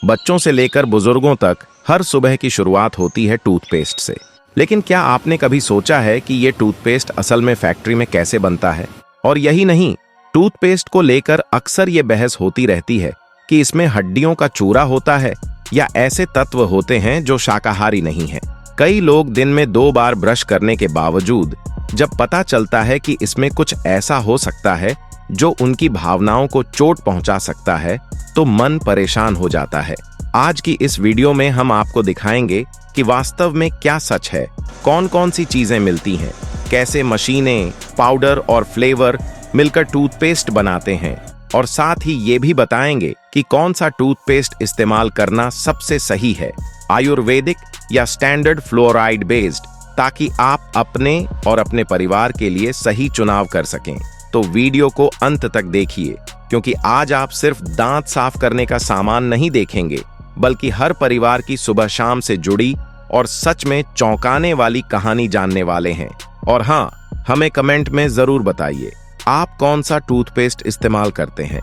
बच्चों से लेकर बुजुर्गों तक हर सुबह की शुरुआत होती है टूथपेस्ट से। लेकिन क्या आपने कभी सोचा है कि ये टूथपेस्ट असल में फैक्ट्री में कैसे बनता है? और यही नहीं, टूथपेस्ट को लेकर अक्सर ये बहस होती रहती है कि इसमें हड्डियों का चूरा होता है या ऐसे तत्व होते हैं जो शाकाहारी नहीं है। कई लोग दिन में 2 बार ब्रश करने के बावजूद जब पता चलता है कि इसमें कुछ ऐसा हो सकता है जो उनकी भावनाओं को चोट पहुंचा सकता है, तो मन परेशान हो जाता है। आज की इस वीडियो में हम आपको दिखाएंगे कि वास्तव में क्या सच है, कौन कौन सी चीजें मिलती हैं, कैसे मशीनें, पाउडर और फ्लेवर मिलकर टूथपेस्ट बनाते हैं, और साथ ही ये भी बताएंगे कि कौन सा टूथपेस्ट इस्तेमाल करना सबसे सही है, आयुर्वेदिक या स्टैंडर्ड फ्लोराइड बेस्ड, ताकि आप अपने और अपने परिवार के लिए सही चुनाव कर सकें। तो वीडियो को अंत तक देखिए, क्योंकि आज आप सिर्फ दांत साफ करने का सामान नहीं देखेंगे, बल्कि हर परिवार की सुबह शाम से जुड़ी और सच में चौंकाने वाली कहानी जानने वाले हैं। और हाँ, हमें कमेंट में जरूर बताइए आप कौन सा टूथपेस्ट इस्तेमाल करते हैं।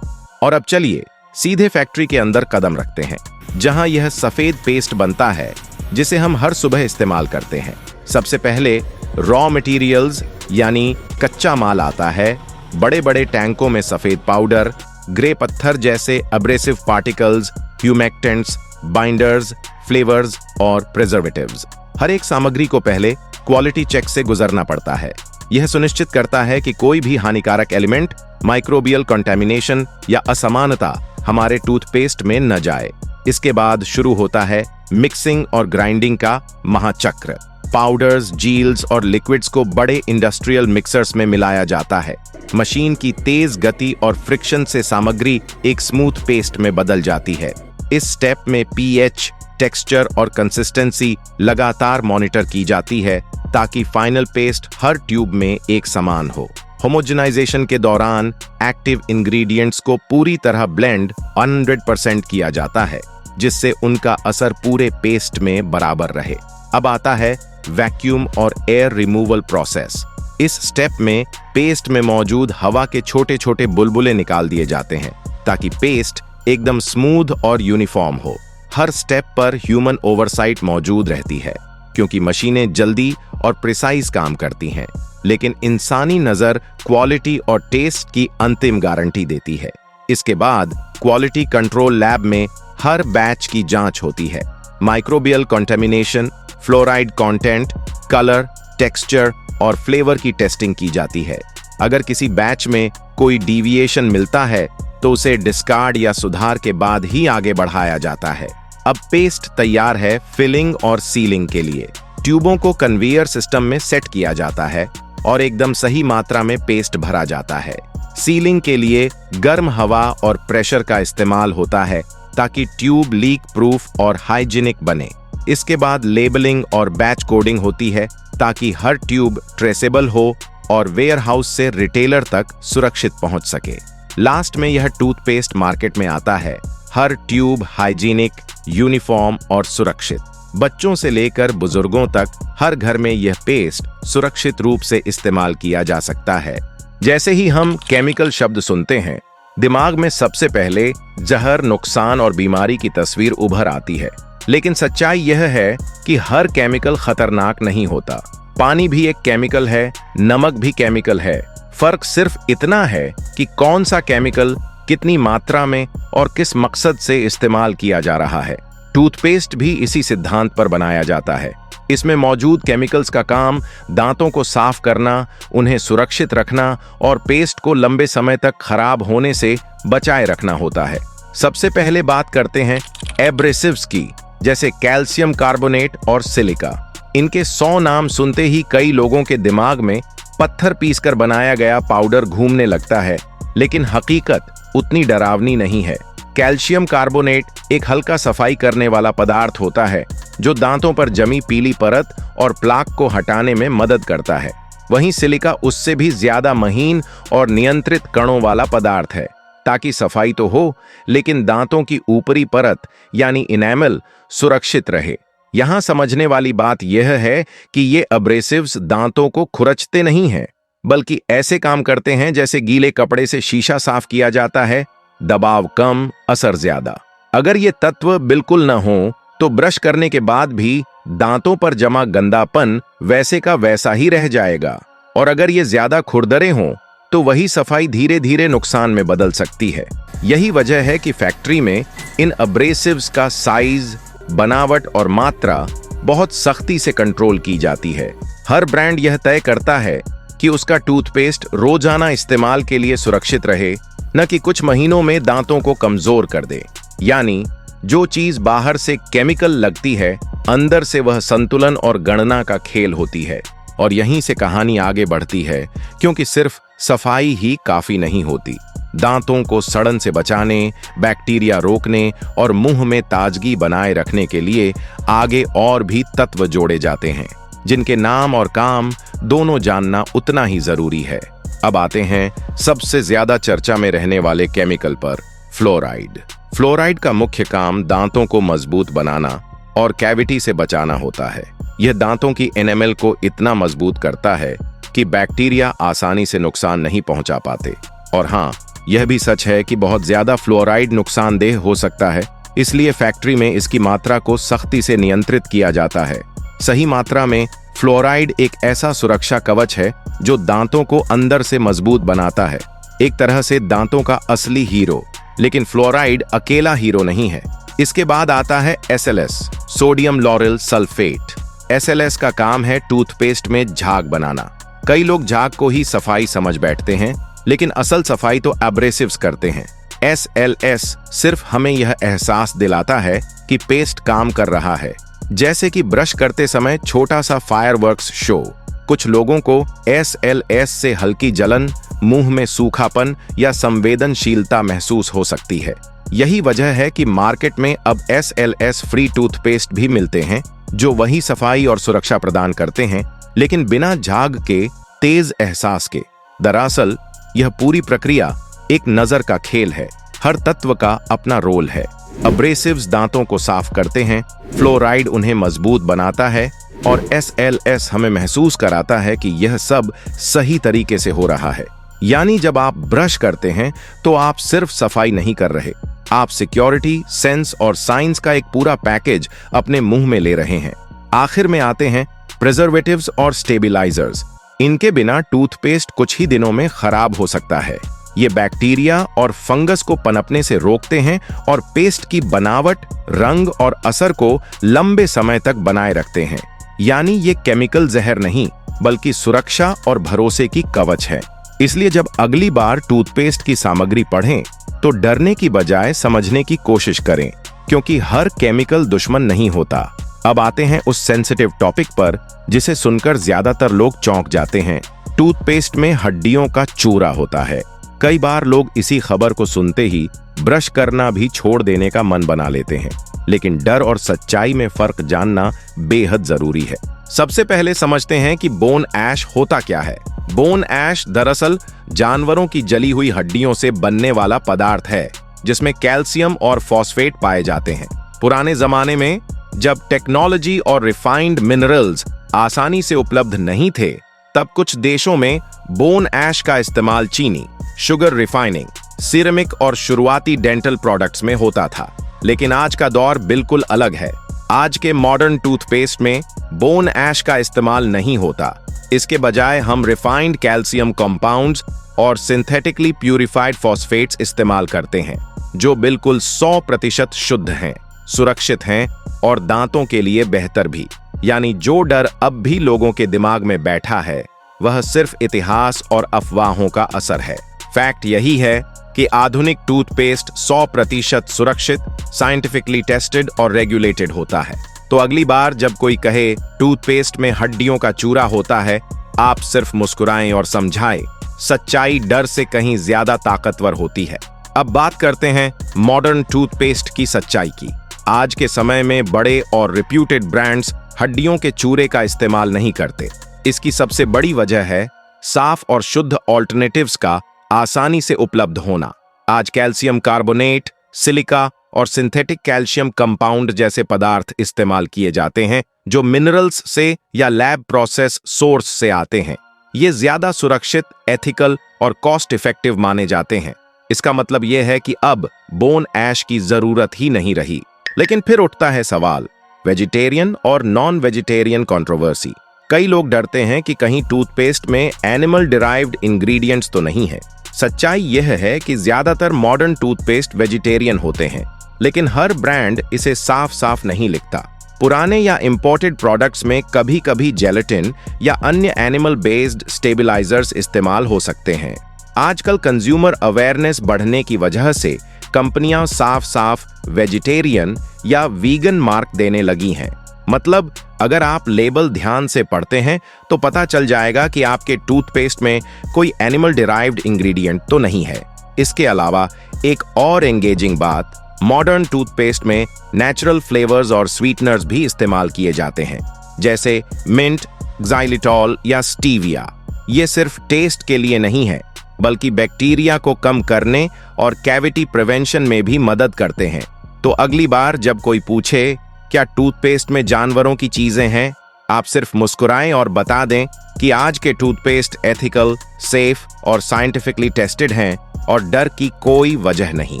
और अब चलिए सीधे फैक्ट्री के अंदर कदम रखते हैं, जहां यह सफेद पेस्ट बनता है जिसे हम हर सुबह इस्तेमाल करते हैं। सबसे पहले रॉ मटेरियल्स यानी कच्चा माल आता है। बड़े बड़े टैंकों में सफेद पाउडर, ग्रे पत्थर जैसे abrasive particles, humectants, binders, flavours और प्रिजर्वेटिव्स। हर एक सामग्री को पहले क्वालिटी चेक से गुजरना पड़ता है। यह सुनिश्चित करता है कि कोई भी हानिकारक एलिमेंट, माइक्रोबियल कंटेमिनेशन या असमानता हमारे टूथपेस्ट में न जाए। इसके बाद शुरू होता है मिक्सिंग और ग्राइंडिंग का महाचक्र। पाउडर्स, जील्स और लिक्विड्स को बड़े इंडस्ट्रियल मिक्सर्स में मिलाया जाता है। मशीन की तेज गति और फ्रिक्शन से सामग्री एक स्मूथ पेस्ट में बदल जाती है। इस स्टेप में पीएच, टेक्सचर और कंसिस्टेंसी लगातार मॉनिटर की जाती है, ताकि फाइनल पेस्ट हर ट्यूब में एक समान हो। होमोजेनाइजेशन के दौरान एक्टिव इंग्रेडिएंट्स को पूरी तरह ब्लेंड 100% किया जाता है, जिससे उनका असर पूरे पेस्ट में बराबर रहे। अब आता है वैक्यूम और एयर रिमूवल प्रोसेस। इस स्टेप में पेस्ट में मौजूद हवा के छोटे छोटे बुलबुले निकाल दिए जाते हैं, ताकि पेस्ट एकदम स्मूथ और यूनिफॉर्म हो। हर स्टेप पर ह्यूमन ओवरसाइट मौजूद रहती है, क्योंकि मशीनें जल्दी और प्रिसाइज काम करती हैं, लेकिन इंसानी नजर क्वालिटी और टेस्ट की अंतिम गारंटी देती है। इसके बाद क्वालिटी कंट्रोल लैब में हर बैच की जांच होती है। Microbial contamination, fluoride content, colour, texture और फ्लेवर की टेस्टिंग की जाती है। अगर किसी बैच में कोई डिविएशन मिलता है तो उसे डिस्कार्ड या सुधार के बाद ही आगे बढ़ाया जाता है। अब पेस्ट तैयार है फिलिंग और सीलिंग के लिए। ट्यूबों को कन्वेयर सिस्टम में सेट किया जाता है और एकदम सही मात्रा में पेस्ट भरा जाता है। सीलिंग के लिए गर्म हवा और प्रेशर का इस्तेमाल होता है, ताकि ट्यूब लीक प्रूफ और हाइजीनिक बने। इसके बाद लेबलिंग और बैच कोडिंग होती है, ताकि हर ट्यूब ट्रेसेबल हो और वेयरहाउस से रिटेलर तक सुरक्षित पहुंच सके। लास्ट में यह टूथपेस्ट मार्केट में आता है, हर ट्यूब हाइजीनिक, यूनिफॉर्म और सुरक्षित। बच्चों से लेकर बुजुर्गों तक हर घर में यह पेस्ट सुरक्षित रूप से इस्तेमाल किया जा सकता है। जैसे ही हम केमिकल शब्द सुनते हैं, दिमाग में सबसे पहले जहर, नुकसान और बीमारी की तस्वीर उभर आती है। लेकिन सच्चाई यह है कि हर केमिकल खतरनाक नहीं होता। पानी भी एक केमिकल है, नमक भी केमिकल है। फर्क सिर्फ इतना है कि कौन सा केमिकल कितनी मात्रा में और किस मकसद से इस्तेमाल किया जा रहा है। टूथपेस्ट भी इसी सिद्धांत पर बनाया जाता है। इसमें मौजूद केमिकल्स का काम दांतों को साफ करना, उन्हें सुरक्षित रखना और पेस्ट को लंबे समय तक खराब होने से बचाए रखना होता है। सबसे पहले बात करते हैं एब्रेसिव्स की, जैसे कैल्शियम कार्बोनेट और सिलिका। इनके 100 नाम सुनते ही कई लोगों के दिमाग में पत्थर पीसकर बनाया गया पाउडर घूमने लगता है, लेकिन हकीकत उतनी डरावनी नहीं है। कैल्शियम कार्बोनेट एक हल्का सफाई करने वाला पदार्थ होता है, जो दांतों पर जमी पीली परत और प्लाक को हटाने में मदद करता है। वहीं सिलिका उससे भी ज्यादा महीन और नियंत्रित कणों वाला पदार्थ है, ताकि सफाई तो हो, लेकिन दांतों की ऊपरी परत यानी इनेमल सुरक्षित रहे। यहां समझने वाली बात यह है कि ये एब्रेसिव्स दांतों को खुरचते नहीं हैं, बल्कि ऐसे काम करते हैं जैसे गीले कपड़े से शीशा साफ किया जाता है, दबाव कम, असर ज्यादा। अगर ये तत्व बिल्कुल न हो तो ब्रश करने के बाद भी दांतों पर जमा गंदापन वैसे का वैसा ही रह जाएगा, और अगर ये ज्यादा खुरदरे हों तो वही सफाई धीरे धीरे नुकसान में बदल सकती है। यही वजह है कि फैक्ट्री में इन अब्रेसिव्स का साइज, बनावट और मात्रा बहुत सख्ती से कंट्रोल की जाती है। हर ब्रांड यह तय करता है कि उसका टूथपेस्ट रोजाना इस्तेमाल के लिए सुरक्षित रहे, न कि कुछ महीनों में दांतों को कमजोर कर दे। यानी जो चीज बाहर से केमिकल लगती है, अंदर से वह संतुलन और गणना का खेल होती है। और यहीं से कहानी आगे बढ़ती है, क्योंकि सिर्फ सफाई ही काफी नहीं होती। दांतों को सड़न से बचाने, बैक्टीरिया रोकने और मुंह में ताजगी बनाए रखने के लिए आगे और भी तत्व जोड़े जाते हैं, जिनके नाम और काम दोनों जानना उतना ही जरूरी है। अब आते हैं सबसे ज्यादा चर्चा में रहने वाले केमिकल पर, फ्लोराइड। फ्लोराइड का मुख्य काम दांतों को मजबूत बनाना और कैविटी से बचाना होता है। यह दांतों की एनेमल को इतना मजबूत करता है कि बैक्टीरिया आसानी से नुकसान नहीं पहुंचा पाते। और हाँ, यह भी सच है कि बहुत ज्यादा फ्लोराइड नुकसानदेह हो सकता है, इसलिए फैक्ट्री में इसकी मात्रा को सख्ती से नियंत्रित किया जाता है। सही मात्रा में फ्लोराइड एक ऐसा सुरक्षा कवच है जो दांतों को अंदर से मजबूत बनाता है, एक तरह से दांतों का असली हीरो। लेकिन फ्लोराइड अकेला हीरो नहीं है। इसके बाद आता है SLS, sodium lauryl sulphate. SLS का काम है टूथपेस्ट में झाग बनाना। कई लोग झाग को ही सफाई समझ बैठते हैं, लेकिन असल सफाई तो एब्रेसिव्स करते हैं। SLS सिर्फ हमें यह एहसास दिलाता है कि पेस्ट काम कर रहा है, जैसे कि ब्रश करते समय छोटा सा फायरवर्क्स शो। कुछ लोगों को SLS से हल्की जलन, मुंह में सूखापन या संवेदनशीलता महसूस हो सकती है। यही वजह है कि मार्केट में अब SLS फ्री टूथपेस्ट भी मिलते हैं, जो वही सफाई और सुरक्षा प्रदान करते हैं, लेकिन बिना झाग के, तेज एहसास के। दरअसल यह पूरी प्रक्रिया एक नजर का खेल है। हर तत्व का अपना रोल है। अब्रेसिव्स दांतों को साफ करते हैं, फ्लोराइड उन्हें मजबूत बनाता है, और SLS हमें महसूस कराता है कि यह सब सही तरीके से हो रहा है। यानी जब आप ब्रश करते हैं तो आप सिर्फ सफाई नहीं कर रहे, आप सिक्योरिटी, सेंस और साइंस का एक पूरा पैकेज अपने मुंह में ले रहे हैं। आखिर में आते हैं प्रिजर्वेटिव्स और स्टेबिलाइजर्स। इनके बिना टूथपेस्ट कुछ ही दिनों में खराब हो सकता है। ये बैक्टीरिया और फंगस को पनपने से रोकते हैं और पेस्ट की बनावट, रंग और असर को लंबे समय तक बनाए रखते हैं। यानी ये केमिकल जहर नहीं, बल्कि सुरक्षा और भरोसे की कवच है। इसलिए जब अगली बार टूथपेस्ट की सामग्री पढ़ें तो डरने की बजाय समझने की कोशिश करें, क्योंकि हर केमिकल दुश्मन नहीं होता। अब आते हैं उस सेंसिटिव टॉपिक पर जिसे सुनकर ज्यादातर लोग चौंक जाते हैं। टूथपेस्ट में हड्डियों का चूरा होता है। कई बार लोग इसी खबर को सुनते ही ब्रश करना भी छोड़ देने का मन बना लेते हैं, लेकिन डर और सच्चाई में फर्क जानना बेहद जरूरी है। सबसे पहले समझते हैं कि बोन ऐश होता क्या है। बोन ऐश दरअसल जानवरों की जली हुई हड्डियों से बनने वाला पदार्थ है, जिसमें कैल्शियम और फॉस्फेट पाए जाते हैं। पुराने जमाने में जब टेक्नोलॉजी और रिफाइंड मिनरल्स आसानी से उपलब्ध नहीं थे, तब कुछ देशों में बोन ऐश का इस्तेमाल चीनी, शुगर रिफाइनिंग, सिरेमिक और शुरुआती डेंटल प्रोडक्ट्स में होता था। लेकिन आज का दौर बिल्कुल अलग है। आज के मॉडर्न टूथपेस्ट में बोन ऐश का इस्तेमाल नहीं होता। इसके बजाय हम रिफाइंड कैल्शियम कंपाउंड्स और सिंथेटिकली प्यूरिफाइड फॉस्फेट्स इस्तेमाल करते हैं, जो बिल्कुल 100% शुद्ध हैं, सुरक्षित हैं और दांतों के लिए बेहतर भी। यानी जो डर अब भी लोगों के दिमाग में बैठा है, वह सिर्फ इतिहास और अफवाहों का असर है। फैक्ट यही है कि आधुनिक टूथपेस्ट 100% सुरक्षित, साइंटिफिकली टेस्टेड और रेगुलेटेड होता है। तो अगली बार जब कोई कहे टूथपेस्ट में हड्डियों का चूरा होता है, आप सिर्फ मुस्कुराएं और समझाएं, सच्चाई डर से कहीं ज्यादा ताकतवर होती है। अब बात करते हैं मॉडर्न टूथपेस्ट की सच्चाई की। आज के समय में बड़े और रिप्यूटेड ब्रांड्स हड्डियों के चूरे का इस्तेमाल नहीं करते। इसकी सबसे बड़ी वजह है साफ और शुद्ध ऑल्टरनेटिव्स का आसानी से उपलब्ध होना। आज कैल्शियम कार्बोनेट, सिलिका और सिंथेटिक कैल्शियम कंपाउंड जैसे पदार्थ इस्तेमाल किए जाते हैं, जो मिनरल्स से या लैब प्रोसेस सोर्स से आते हैं। ये ज्यादा सुरक्षित, एथिकल और कॉस्ट इफेक्टिव माने जाते हैं। इसका मतलब यह है कि अब बोन ऐश की जरूरत ही नहीं रही। लेकिन फिर उठता है सवाल, वेजिटेरियन और नॉन वेजिटेरियन कंट्रोवर्सी। कई लोग डरते हैं कि कहीं टूथपेस्ट में एनिमल डिराइव्ड इंग्रेडिएंट्स तो नहीं है। सच्चाई यह है कि ज्यादातर मॉडर्न टूथपेस्ट वेजिटेरियन होते हैं, लेकिन हर ब्रांड इसे साफ साफ नहीं लिखता। पुराने या इंपोर्टेड प्रोडक्ट्स में कभी कभी जेलेटिन या अन्य एनिमल बेस्ड स्टेबलाइजर्स इस्तेमाल हो सकते हैं। आजकल कंज्यूमर अवेयरनेस बढ़ने की वजह से कंपनियां साफ साफ वेजिटेरियन या वीगन मार्क देने लगी हैं। मतलब अगर आप लेबल ध्यान से पढ़ते हैं तो पता चल जाएगा कि आपके टूथपेस्ट में कोई एनिमल डिराइव्ड इंग्रेडिएंट तो नहीं है। इसके अलावा एक और एंगेजिंग बात, मॉडर्न टूथपेस्ट में नेचुरल फ्लेवर्स और स्वीटनर्स भी इस्तेमाल किए जाते हैं, जैसे मिंट, xylitol या स्टीविया। ये सिर्फ टेस्ट के लिए नहीं है, बल्कि बैक्टीरिया को कम करने और कैविटी प्रिवेंशन में भी मदद करते हैं। तो अगली बार जब कोई पूछे क्या टूथपेस्ट में जानवरों की चीजें हैं, आप सिर्फ मुस्कुराएं और बता दें कि आज के टूथपेस्ट एथिकल, सेफ और साइंटिफिकली टेस्टेड हैं और डर की कोई वजह नहीं।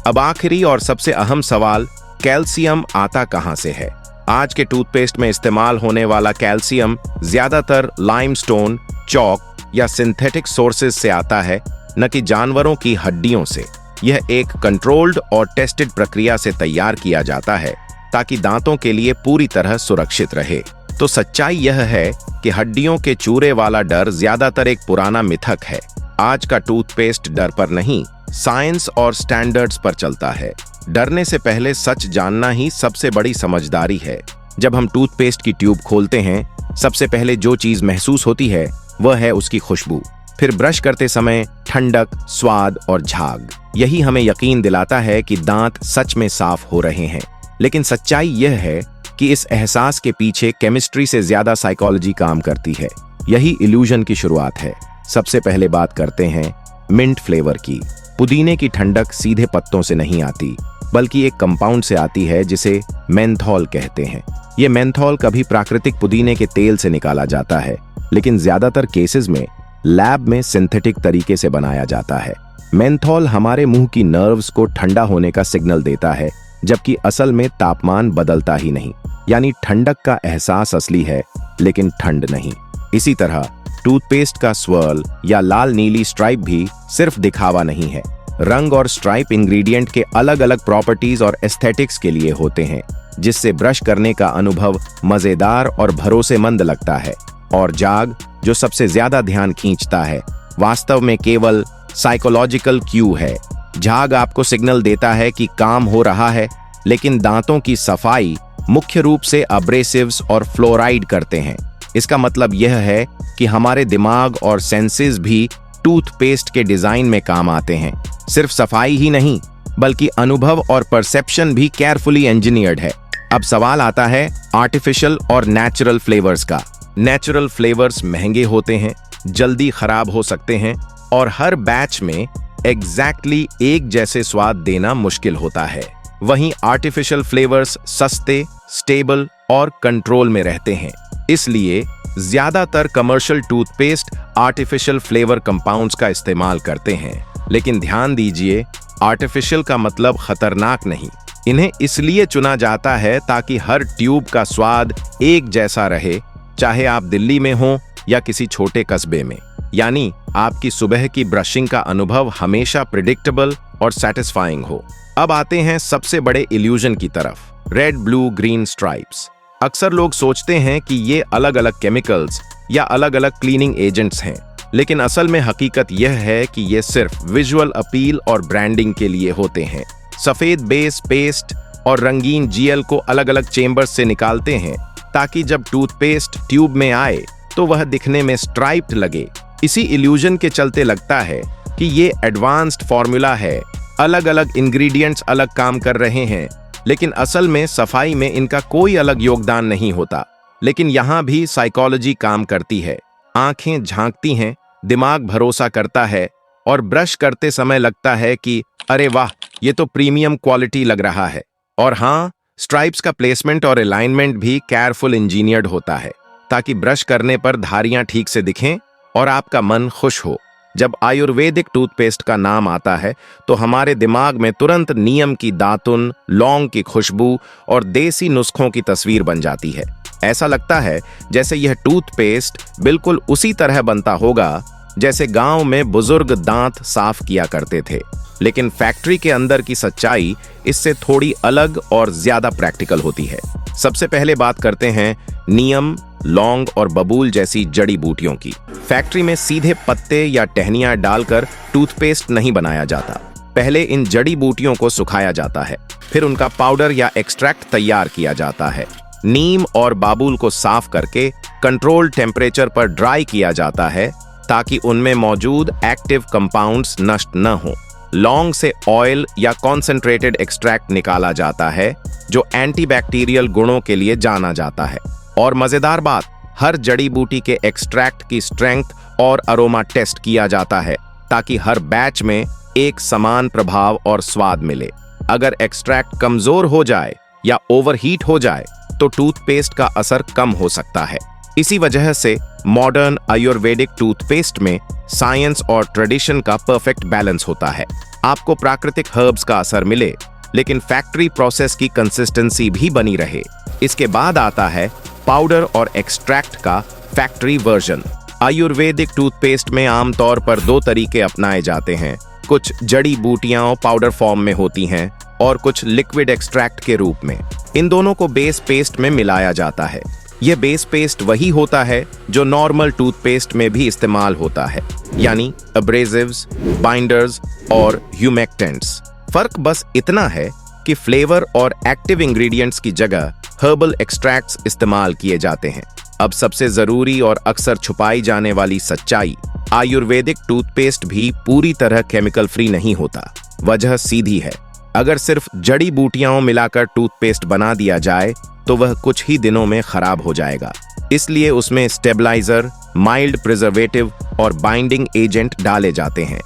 अब आखिरी और सबसे अहम सवाल, कैल्शियम आता कहां से है? आज के टूथपेस्ट में इस्तेमाल होने वाला कैल्शियम ज्यादातर लाइमस्टोन, चॉक या सिंथेटिक सोर्सेज से आता है, न कि जानवरों की हड्डियों से। यह एक कंट्रोल्ड और टेस्टेड प्रक्रिया से तैयार किया जाता है ताकि दांतों के लिए पूरी तरह सुरक्षित रहे। तो सच्चाई यह है कि हड्डियों के चूरे वाला डर ज्यादातर एक पुराना मिथक है। आज का टूथपेस्ट डर पर नहीं, साइंस और स्टैंडर्ड्स पर चलता है। डरने से पहले सच जानना ही सबसे बड़ी समझदारी है। जब हम टूथपेस्ट की ट्यूब खोलते हैं, सबसे पहले जो चीज महसूस होती है वह है उसकी खुशबू। फिर ब्रश करते समय ठंडक, स्वाद और झाग। यही हमें यकीन दिलाता है कि दांत सच में साफ हो रहे हैं। लेकिन सच्चाई यह है कि इस एहसास के पीछे केमिस्ट्री से ज्यादा साइकोलॉजी काम करती है। यही इल्यूजन की शुरुआत है। सबसे पहले बात करते हैं मिंट फ्लेवर की। पुदीने की ठंडक सीधे पत्तों से नहीं आती, बल्कि एक कंपाउंड से आती है जिसे मेंथॉल कहते हैं। ये मेंथॉल कभी प्राकृतिक पुदीने के तेल से निकाला जाता है, लेकिन ज्यादातर केसेस में लैब में सिंथेटिक तरीके से बनाया जाता है। मेंथॉल हमारे मुंह की नर्व्स को ठंडा होने का सिग्नल देता है, जबकि असल में तापमान बदलता ही नहीं। यानी ठंडक का एहसास असली है, लेकिन ठंड नहीं। इसी तरह टूथपेस्ट का स्वर्ल या लाल नीली स्ट्राइप भी सिर्फ दिखावा नहीं है। रंग और स्ट्राइप इंग्रेडिएंट के अलग अलग प्रॉपर्टीज और एस्थेटिक्स के लिए होते हैं, जिससे ब्रश करने का अनुभव मजेदार और भरोसेमंद लगता है। और जाग, जो सबसे ज्यादा ध्यान खींचता है, वास्तव में केवल साइकोलॉजिकल क्यू है। झाग आपको सिग्नल देता है कि काम हो रहा है, लेकिन दांतों की सफाई मुख्य रूप से अब्रेसिव्स और फ्लोराइड करते हैं। इसका मतलब यह है कि हमारे दिमाग और सेंसेस भी टूथपेस्ट के डिजाइन में काम आते हैं। सिर्फ सफाई ही नहीं, बल्कि अनुभव और परसेप्शन भी केयरफुली इंजीनियर्ड है। अब सवाल आता है आर्टिफिशियल और नेचुरल फ्लेवर्स का। नेचुरल फ्लेवर्स महंगे होते हैं, जल्दी खराब हो सकते हैं और हर बैच में एग्जैक्टली एक जैसे स्वाद देना मुश्किल होता है। वहीं आर्टिफिशियल फ्लेवर्स सस्ते, स्टेबल और कंट्रोल में रहते हैं। इसलिए ज्यादातर commercial toothpaste artificial flavour compounds का इस्तेमाल करते हैं। लेकिन ध्यान दीजिए, आर्टिफिशियल का मतलब खतरनाक नहीं। इन्हें इसलिए चुना जाता है ताकि हर ट्यूब का स्वाद एक जैसा रहे, चाहे आप दिल्ली में हो या किसी छोटे कस्बे में। यानी आपकी सुबह की ब्रशिंग का अनुभव हमेशा प्रिडिक्टेबल और सेटिस्फाइंग हो। अब आते हैं सबसे बड़े इल्यूजन की तरफ, रेड, ब्लू, ग्रीन स्ट्राइप्स। अक्सर लोग सोचते हैं कि ये अलग अलग केमिकल्स या अलग अलग क्लीनिंग एजेंट्स हैं, लेकिन असल में हकीकत यह है कि ये सिर्फ विजुअल अपील और ब्रांडिंग के लिए होते हैं। सफेद बेस पेस्ट और रंगीन जीएल को अलग अलग चेंबर्स से निकालते हैं ताकि जब टूथपेस्ट ट्यूब में आए तो वह दिखने में स्ट्राइप्ड लगे। इसी इल्यूजन के चलते लगता है कि ये एडवांस्ड फॉर्मूला है, अलग अलग इंग्रेडिएंट्स अलग काम कर रहे हैं, लेकिन असल में सफाई में इनका कोई अलग योगदान नहीं होता। लेकिन यहाँ भी साइकोलॉजी काम करती है। आंखें झांकती हैं, दिमाग भरोसा करता है और ब्रश करते समय लगता है कि अरे वाह, ये तो प्रीमियम क्वालिटी लग रहा है। और हाँ, स्ट्राइप्स का प्लेसमेंट और अलाइनमेंट भी केयरफुल इंजीनियर्ड होता है ताकि ब्रश करने पर धारियां ठीक से दिखें और आपका मन खुश हो। जब आयुर्वेदिक टूथपेस्ट का नाम आता है तो हमारे दिमाग में तुरंत नीम की दातुन, लौंग की खुशबू और देसी नुस्खों की तस्वीर बन जाती है। ऐसा लगता है जैसे यह टूथपेस्ट बिल्कुल उसी तरह बनता होगा जैसे गांव में बुजुर्ग दांत साफ किया करते थे। लेकिन फैक्ट्री के अंदर की सच्चाई इससे थोड़ी अलग और ज्यादा प्रैक्टिकल होती है। सबसे पहले बात करते हैं नीम, लौंग और बबूल जैसी जड़ी बूटियों की। फैक्ट्री में सीधे पत्ते या टहनियां डालकर टूथपेस्ट नहीं बनाया जाता। पहले इन जड़ी बूटियों को सुखाया जाता है, फिर उनका पाउडर या एक्सट्रैक्ट तैयार किया जाता है। नीम और बाबूल को साफ करके कंट्रोल टेम्परेचर पर ड्राई किया जाता है ताकि उनमें मौजूद एक्टिव कंपाउंड्स नष्ट न हो। लौंग से ऑयल या कॉन्सेंट्रेटेड एक्सट्रैक्ट निकाला जाता है जो एंटीबैक्टीरियल गुणों के लिए जाना जाता है। और मजेदार बात, हर जड़ी बूटी के एक्सट्रैक्ट की स्ट्रेंथ और अरोमा टेस्ट किया जाता है ताकि हर बैच में एक समान प्रभाव और स्वाद मिले। अगर एक्सट्रैक्ट कमजोर हो जाए या ओवरहीट हो जाए तो टूथपेस्ट का असर कम हो सकता है। इसी वजह से मॉडर्न आयुर्वेदिक टूथपेस्ट में साइंस और ट्रेडिशन का परफेक्ट बैलेंस होता है। आपको प्राकृतिक हर्ब्स का असर मिले लेकिन फैक्ट्री प्रोसेस की कंसिस्टेंसी भी बनी रहे। इसके बाद आता है पाउडर और एक्सट्रैक्ट का फैक्ट्री वर्जन। आयुर्वेदिक टूथपेस्ट में आमतौर पर दो तरीके अपनाए जाते हैं। कुछ जड़ी बूटियां पाउडर फॉर्म में होती हैं और कुछ लिक्विड एक्सट्रैक्ट के रूप में। इन दोनों को बेस पेस्ट में मिलाया जाता है। यह बेस पेस्ट वही होता है जो नॉर्मल टूथपेस्ट में भी इस्तेमाल होता है, यानी एब्रेसिव्स, बाइंडर्स और ह्यूमेक्टेंट्स। फर्क बस इतना है कि फ्लेवर और एक्टिव इंग्रेडिएंट्स की जगह हर्बल एक्सट्रैक्ट्स इस्तेमाल किए जाते हैं। अब सबसे जरूरी और अक्सर छुपाई जाने वाली सच्चाई, आयुर्वेदिक टूथपेस्ट भी पूरी तरह केमिकल फ्री नहीं होता। वजह सीधी है, अगर सिर्फ जड़ी बूटियां मिलाकर टूथपेस्ट बना दिया जाए तो वह कुछ ही दिनों में खराब हो जाएगा। इसलिए उसमें स्टेबलाइजर, माइल्ड प्रिजर्वेटिव और बाइंडिंग एजेंट डाले जाते हैं।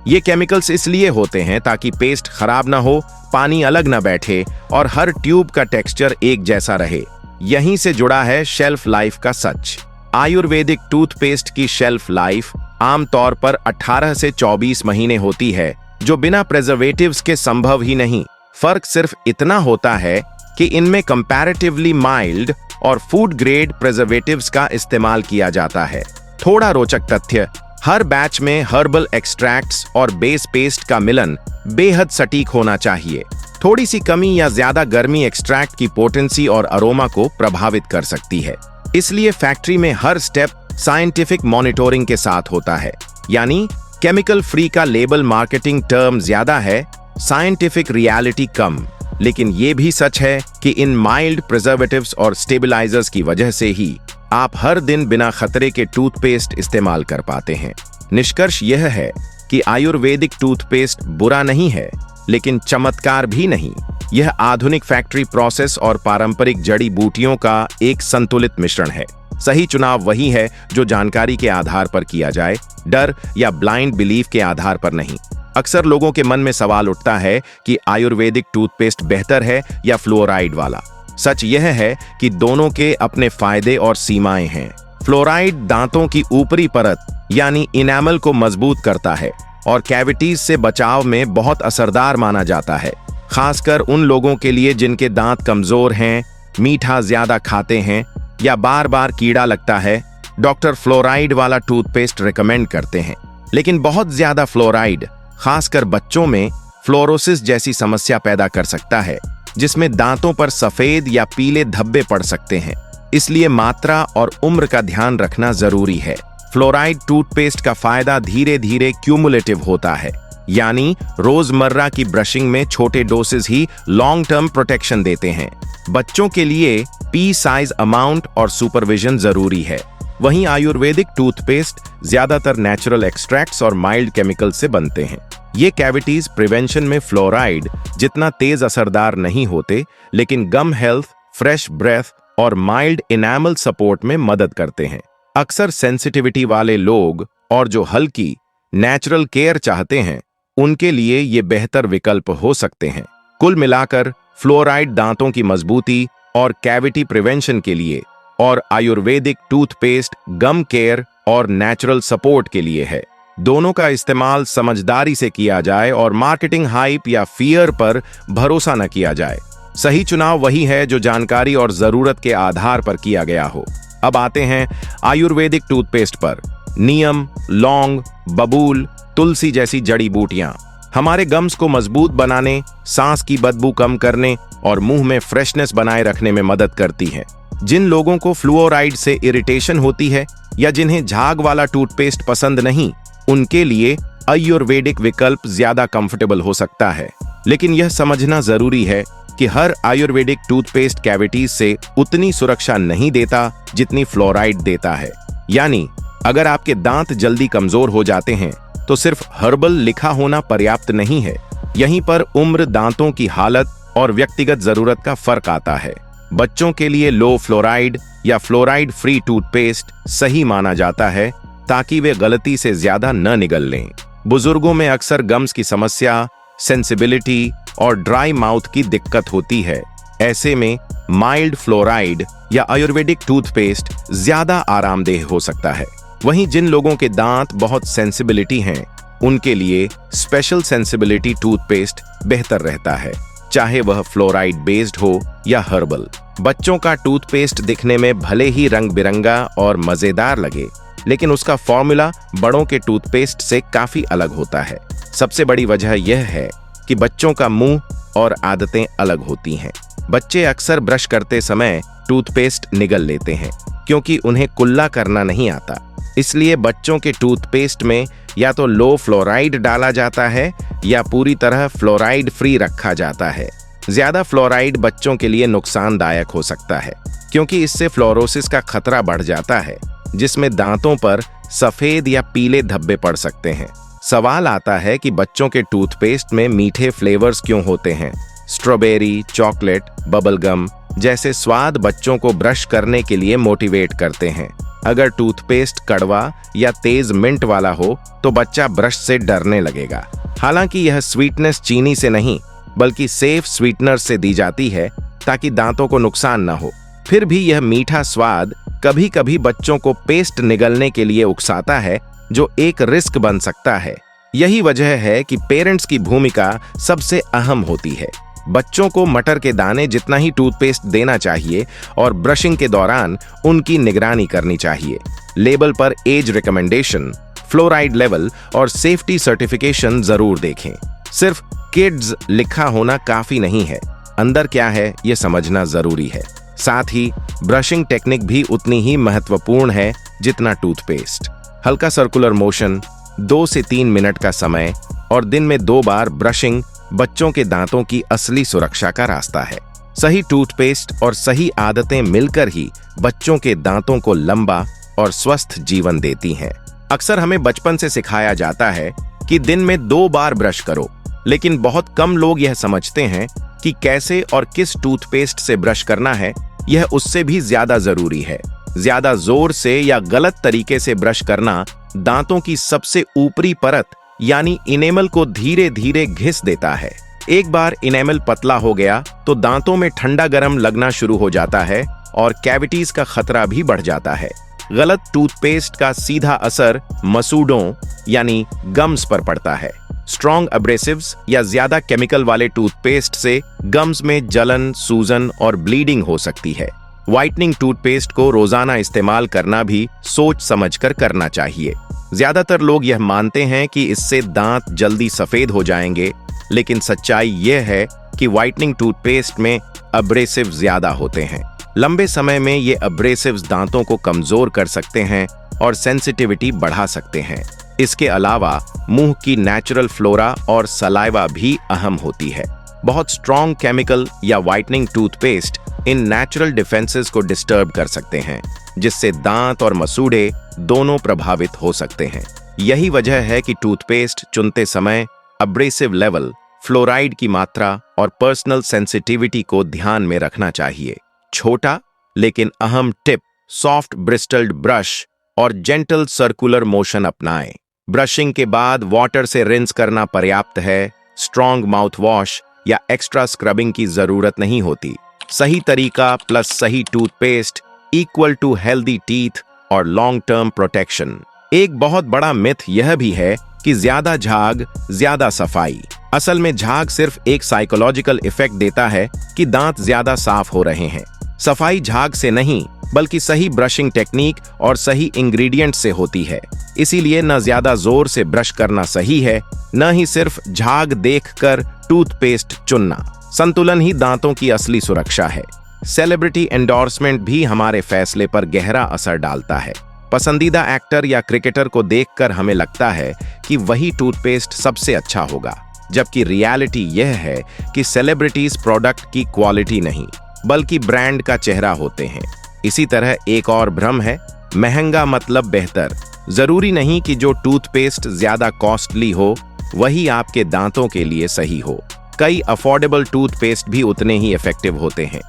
ये केमिकल्स इसलिए होते हैं ताकि पेस्ट खराब ना हो, पानी अलग ना बैठे और हर ट्यूब का टेक्सचर एक जैसा रहे। यहीं से जुड़ा है शेल्फ लाइफ का सच। आयुर्वेदिक टूथपेस्ट की शेल्फ लाइफ आमतौर पर 18 से 24 महीने होती है, जो बिना प्रिजर्वेटिव्स के संभव ही नहीं। फर्क सिर्फ इतना होता है कि इनमें कंपैरेटिवली माइल्ड और फूड ग्रेड प्रिजर्वेटिव्स का इस्तेमाल किया जाता है। थोड़ा रोचक तथ्य, हर बैच में हर्बल एक्सट्रैक्ट्स और बेस पेस्ट का मिलन बेहद सटीक होना चाहिए। थोड़ी सी कमी या ज्यादा गर्मी एक्सट्रैक्ट की पोटेंसी और अरोमा को प्रभावित कर सकती है। इसलिए फैक्ट्री में हर स्टेप साइंटिफिक मॉनिटरिंग के साथ होता है। यानी केमिकल फ्री का लेबल मार्केटिंग टर्म ज्यादा है, साइंटिफिक रियलिटी कम। लेकिन ये भी सच है कि इन माइल्ड प्रिजर्वेटिव्स और स्टेबलाइजर्स की वजह से ही आप हर दिन बिना खतरे के टूथपेस्ट इस्तेमाल कर पाते हैं। निष्कर्ष यह है कि आयुर्वेदिक टूथपेस्ट बुरा नहीं है, लेकिन चमत्कार भी नहीं। यह आधुनिक फैक्ट्री प्रोसेस और पारंपरिक जड़ी बूटियों का एक संतुलित मिश्रण है। सही चुनाव वही है जो जानकारी के आधार पर किया जाए, डर या ब्लाइंड बिलीफ के आधार पर नहीं। अक्सर लोगों के मन में सवाल उठता है कि आयुर्वेदिक टूथपेस्ट बेहतर है या फ्लोराइड वाला। सच यह है कि दोनों के अपने फायदे और सीमाएं हैं। फ्लोराइड दांतों की ऊपरी परत यानी इनेमल को मजबूत करता है और कैविटीज से बचाव में बहुत असरदार माना जाता है, खासकर उन लोगों के लिए जिनके दांत कमजोर हैं, मीठा ज्यादा खाते हैं या बार बार कीड़ा लगता है। डॉक्टर फ्लोराइड वाला टूथपेस्ट रिकमेंड करते हैं। लेकिन बहुत ज्यादा फ्लोराइड खासकर बच्चों में फ्लोरोसिस जैसी समस्या पैदा कर सकता है, जिसमें दांतों पर सफेद या पीले धब्बे पड़ सकते हैं। इसलिए मात्रा और उम्र का ध्यान रखना जरूरी है। फ्लोराइड टूथपेस्ट का फायदा धीरे धीरे क्यूमुलेटिव होता है, यानी रोजमर्रा की ब्रशिंग में छोटे डोसेज ही लॉन्ग टर्म प्रोटेक्शन देते हैं। बच्चों के लिए पी साइज अमाउंट और सुपरविजन जरूरी है। वहीं आयुर्वेदिक टूथपेस्ट ज्यादातर नेचुरल एक्सट्रैक्ट्स और माइल्ड केमिकल से बनते हैं। ये कैविटीज प्रिवेंशन में फ्लोराइड जितना तेज असरदार नहीं होते, लेकिन गम हेल्थ, फ्रेश ब्रेथ और माइल्ड इनेमल सपोर्ट में मदद करते हैं। अक्सर सेंसिटिविटी वाले लोग और जो हल्की नेचुरल केयर चाहते हैं, उनके लिए ये बेहतर विकल्प हो सकते हैं। कुल मिलाकर फ्लोराइड दांतों की मजबूती और कैविटी प्रिवेंशन के लिए और आयुर्वेदिक टूथपेस्ट गम केयर और नेचुरल सपोर्ट के लिए है। दोनों का इस्तेमाल समझदारी से किया जाए और मार्केटिंग हाइप या फियर पर भरोसा न किया जाए। सही चुनाव वही है जो जानकारी और जरूरत के आधार पर किया गया हो। अब आते हैं आयुर्वेदिक टूथपेस्ट पर। नीम, लौंग, बबूल, तुलसी जैसी जड़ी बूटियां हमारे गम्स को मजबूत बनाने, सांस की बदबू कम करने और मुंह में फ्रेशनेस बनाए रखने में मदद करती है। जिन लोगों को फ्लूओराइड से इरिटेशन होती है या जिन्हें झाग वाला टूथपेस्ट पसंद नहीं, उनके लिए आयुर्वेदिक विकल्प ज्यादा कंफर्टेबल हो सकता है। लेकिन यह समझना जरूरी है कि हर आयुर्वेदिक टूथपेस्ट कैविटीज से उतनी सुरक्षा नहीं देता जितनी फ्लोराइड देता है। यानी अगर आपके दांत जल्दी कमजोर हो जाते हैं तो सिर्फ हर्बल लिखा होना पर्याप्त नहीं है। यहीं पर उम्र, दांतों की हालत और व्यक्तिगत जरूरत का फर्क आता है। बच्चों के लिए लो फ्लोराइड या फ्लोराइड फ्री टूथपेस्ट सही माना जाता है ताकि वे गलती से ज्यादा न निगल लें। बुजुर्गों में अक्सर गम्स की समस्या, सेंसिबिलिटी और ड्राई माउथ की दिक्कत होती है। ऐसे में माइल्ड फ्लोराइड या आयुर्वेदिक टूथपेस्ट ज्यादा आरामदेह हो सकता है। वहीं जिन लोगों के दांत बहुत सेंसिबिलिटी हैं, उनके लिए स्पेशल सेंसिबिलिटी टूथपेस्ट बेहतर रहता है, चाहे वह फ्लोराइड बेस्ड हो या हर्बल। बच्चों का टूथपेस्ट दिखने में भले ही रंग बिरंगा और मजेदार लगे, लेकिन उसका फॉर्मूला बड़ों के टूथपेस्ट से काफी अलग होता है। सबसे बड़ी वजह यह है कि बच्चों का मुंह और आदतें अलग होती हैं। बच्चे अक्सर ब्रश करते समय टूथपेस्ट निगल लेते हैं क्योंकि उन्हें कुल्ला करना नहीं आता। इसलिए बच्चों के टूथपेस्ट में या तो लो फ्लोराइड डाला जाता है या पूरी तरह फ्लोराइड फ्री रखा जाता है। ज्यादा फ्लोराइड बच्चों के लिए नुकसानदायक हो सकता है क्योंकि इससे फ्लोरोसिस का खतरा बढ़ जाता है, जिसमें दांतों पर सफेद या पीले धब्बे पड़ सकते हैं। सवाल आता है कि बच्चों के टूथपेस्ट में मीठे फ्लेवर्स क्यों होते हैं। स्ट्रॉबेरी, चॉकलेट, बबल गम जैसे स्वाद बच्चों को ब्रश करने के लिए मोटिवेट करते हैं। अगर टूथपेस्ट कड़वा या तेज मिंट वाला हो तो बच्चा ब्रश से डरने लगेगा। हालांकि यह स्वीटनेस चीनी से नहीं बल्कि सेफ स्वीटनर से दी जाती है ताकि दांतों को नुकसान न हो। फिर भी यह मीठा स्वाद कभी कभी बच्चों को पेस्ट निगलने के लिए उकसाता है, जो एक रिस्क बन सकता है। यही वजह है कि पेरेंट्स की भूमिका सबसे अहम होती है। बच्चों को मटर के दाने जितना ही टूथपेस्ट देना चाहिए और ब्रशिंग के दौरान उनकी निगरानी करनी चाहिए। लेबल पर एज रिकमेंडेशन, फ्लोराइड लेवल और सेफ्टी सर्टिफिकेशन जरूर देखें। सिर्फ किड्स लिखा होना काफी नहीं है, अंदर क्या है यह समझना जरूरी है। साथ ही ब्रशिंग टेक्निक भी उतनी ही महत्वपूर्ण है जितना टूथपेस्ट। हल्का सर्कुलर मोशन, 2 से 3 मिनट का समय और दिन में 2 बार ब्रशिंग बच्चों के दांतों की असली सुरक्षा का रास्ता है। सही टूथपेस्ट और सही आदतें मिलकर ही बच्चों के दांतों को लंबा और स्वस्थ जीवन देती हैं। अक्सर हमें बचपन से सिखाया जाता है कि दिन में 2 बार ब्रश करो, लेकिन बहुत कम लोग यह समझते हैं कि कैसे और किस टूथपेस्ट से ब्रश करना है। यह उससे भी ज्यादा जरूरी है। ज्यादा जोर से या गलत तरीके से ब्रश करना दांतों की सबसे ऊपरी परत यानी इनेमल को धीरे धीरे घिस देता है। एक बार इनेमल पतला हो गया तो दांतों में ठंडा गरम लगना शुरू हो जाता है और कैविटीज का खतरा भी बढ़ जाता है। गलत टूथपेस्ट का सीधा असर मसूड़ों यानी गम्स पर पड़ता है। स्ट्रॉन्ग एब्रेसिव्स या ज्यादा केमिकल वाले टूथपेस्ट से गम्स में जलन, सूजन और ब्लीडिंग हो सकती है। व्हाइटनिंग टूथपेस्ट को रोजाना इस्तेमाल करना भी सोच समझकर करना चाहिए। ज्यादातर लोग यह मानते हैं कि इससे दांत जल्दी सफेद हो जाएंगे, लेकिन सच्चाई यह है कि व्हाइटनिंग टूथपेस्ट में एब्रेसिव ज्यादा होते हैं। लंबे समय में ये एब्रेसिव्स दांतों को कमजोर कर सकते हैं और सेंसिटिविटी बढ़ा सकते हैं। इसके अलावा मुंह की नेचुरल फ्लोरा और सलाइवा भी अहम होती है। बहुत स्ट्रॉन्ग केमिकल या whitening toothpaste in natural defences को डिस्टर्ब कर सकते हैं, जिससे दांत और मसूड़े दोनों प्रभावित हो सकते हैं। यही वजह है कि टूथपेस्ट चुनते समय एब्रेसिव लेवल, फ्लोराइड की मात्रा और पर्सनल सेंसिटिविटी को ध्यान में रखना चाहिए। छोटा लेकिन अहम टिप, सॉफ्ट ब्रिस्टल्ड ब्रश और जेंटल सर्कुलर मोशन अपनाएं। ब्रशिंग के बाद वाटर से रिंस करना पर्याप्त है। स्ट्रॉन्ग माउथ वॉश या एक्स्ट्रा स्क्रबिंग की जरूरत नहीं होती। सही तरीका प्लस सही toothpaste equal to healthy teeth और लॉन्ग टर्म प्रोटेक्शन। एक बहुत बड़ा मिथ यह भी है कि ज्यादा झाग ज्यादा सफाई। असल में झाग सिर्फ एक साइकोलॉजिकल इफेक्ट देता है कि दांत ज्यादा साफ हो रहे हैं। सफाई झाग से नहीं बल्कि सही ब्रशिंग टेक्निक और सही इंग्रेडिएंट से होती है। इसीलिए न ज्यादा जोर से ब्रश करना सही है, न ही सिर्फ झाग देखकर टूथपेस्ट चुनना। संतुलन ही दांतों की असली सुरक्षा है। सेलिब्रिटी एंडोर्समेंट भी हमारे फैसले पर गहरा असर डालता है। पसंदीदा एक्टर या क्रिकेटर को देखकर हमें लगता है कि वही टूथपेस्ट सबसे अच्छा होगा, जबकि रियलिटी यह है कि सेलिब्रिटीज प्रोडक्ट की क्वालिटी नहीं बल्कि ब्रांड का चेहरा होते हैं। इसी तरह एक और भ्रम है, महंगा मतलब बेहतर। जरूरी नहीं कि जो टूथपेस्ट ज्यादा कॉस्टली हो वही आपके दांतों के लिए सही हो। कई अफोर्डेबल टूथपेस्ट भी उतने ही इफेक्टिव होते हैं।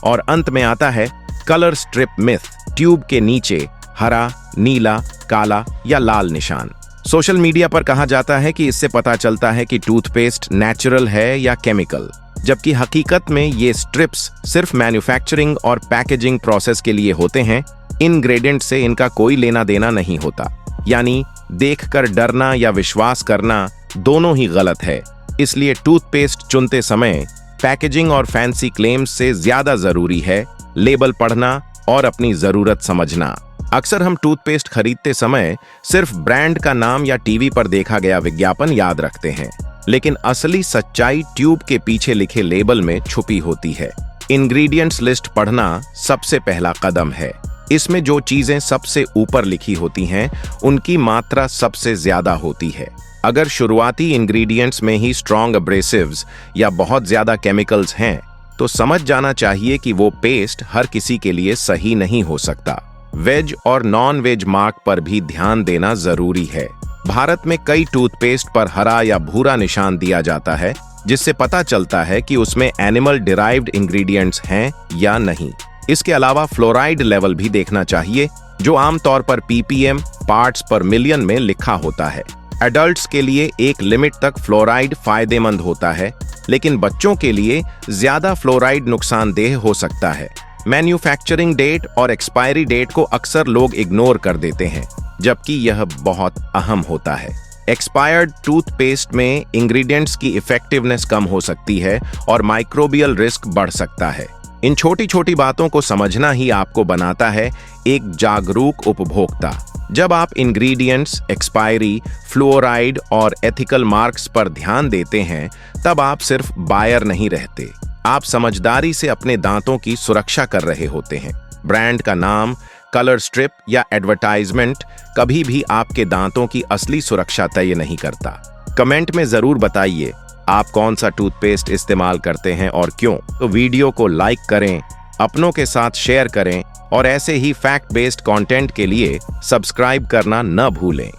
और अंत में आता है कलर स्ट्रिप मिथ, ट्यूब के नीचे हरा, नीला, काला या लाल निशान। सोशल मीडिया पर कहा जाता है कि इससे पता चलता है कि टूथपेस्ट नेचुरल है या केमिकल, जबकि हकीकत में ये स्ट्रिप्स सिर्फ मैन्युफैक्चरिंग और पैकेजिंग प्रोसेस के लिए होते हैं। इंग्रेडिएंट से इनका कोई लेना देना नहीं होता। यानी देखकर डरना या विश्वास करना दोनों ही गलत है। इसलिए टूथपेस्ट चुनते समय पैकेजिंग और फैंसी क्लेम्स से ज्यादा जरूरी है लेबल पढ़ना और अपनी जरूरत समझना। अक्सर हम टूथपेस्ट खरीदते समय सिर्फ ब्रांड का नाम या टीवी पर देखा गया विज्ञापन याद रखते हैं, लेकिन असली सच्चाई ट्यूब के पीछे लिखे लेबल में छुपी होती है। इंग्रेडिएंट्स लिस्ट पढ़ना सबसे पहला कदम है। इसमें जो चीजें सबसे ऊपर लिखी होती हैं, उनकी मात्रा सबसे ज्यादा होती है। अगर शुरुआती इंग्रेडिएंट्स में ही स्ट्रॉन्ग एब्रेसिव्स या बहुत ज्यादा केमिकल्स हैं, तो समझ जाना चाहिए कि वो पेस्ट हर किसी के लिए सही नहीं हो सकता। वेज और नॉन वेज मार्क पर भी ध्यान देना जरूरी है। भारत में कई टूथपेस्ट पर हरा या भूरा निशान दिया जाता है, जिससे पता चलता है कि उसमें एनिमल डिराइव्ड इंग्रेडिएंट्स हैं या नहीं। इसके अलावा फ्लोराइड लेवल भी देखना चाहिए, जो आमतौर पर ppm पार्ट्स पर मिलियन में लिखा होता है। एडल्ट्स के लिए एक लिमिट तक फ्लोराइड फायदेमंद होता है, लेकिन बच्चों के लिए ज्यादा फ्लोराइड नुकसानदेह हो सकता है। मैन्युफैक्चरिंग डेट और एक्सपायरी डेट को अक्सर लोग इग्नोर कर देते हैं, जबकि यह बहुत अहम होता है। एक्सपायर्ड टूथपेस्ट में इंग्रेडिएंट्स की इफेक्टिवनेस कम हो सकती है और माइक्रोबियल रिस्क बढ़ सकता है। इन छोटी छोटी बातों को समझना ही आपको बनाता है एक जागरूक उपभोक्ता। जब आप इंग्रेडिएंट्स, एक्सपायरी, फ्लोराइड और एथिकल मार्क्स पर ध्यान देते हैं, तब आप सिर्फ बायर नहीं रहते, आप समझदारी से अपने दांतों की सुरक्षा कर रहे होते हैं। ब्रांड का नाम, कलर स्ट्रिप या एडवर्टाइजमेंट कभी भी आपके दांतों की असली सुरक्षा तय नहीं करता। कमेंट में जरूर बताइए आप कौन सा टूथपेस्ट इस्तेमाल करते हैं और क्यों। तो वीडियो को लाइक करें, अपनों के साथ शेयर करें और ऐसे ही फैक्ट बेस्ड कंटेंट के लिए सब्सक्राइब करना न भूलें।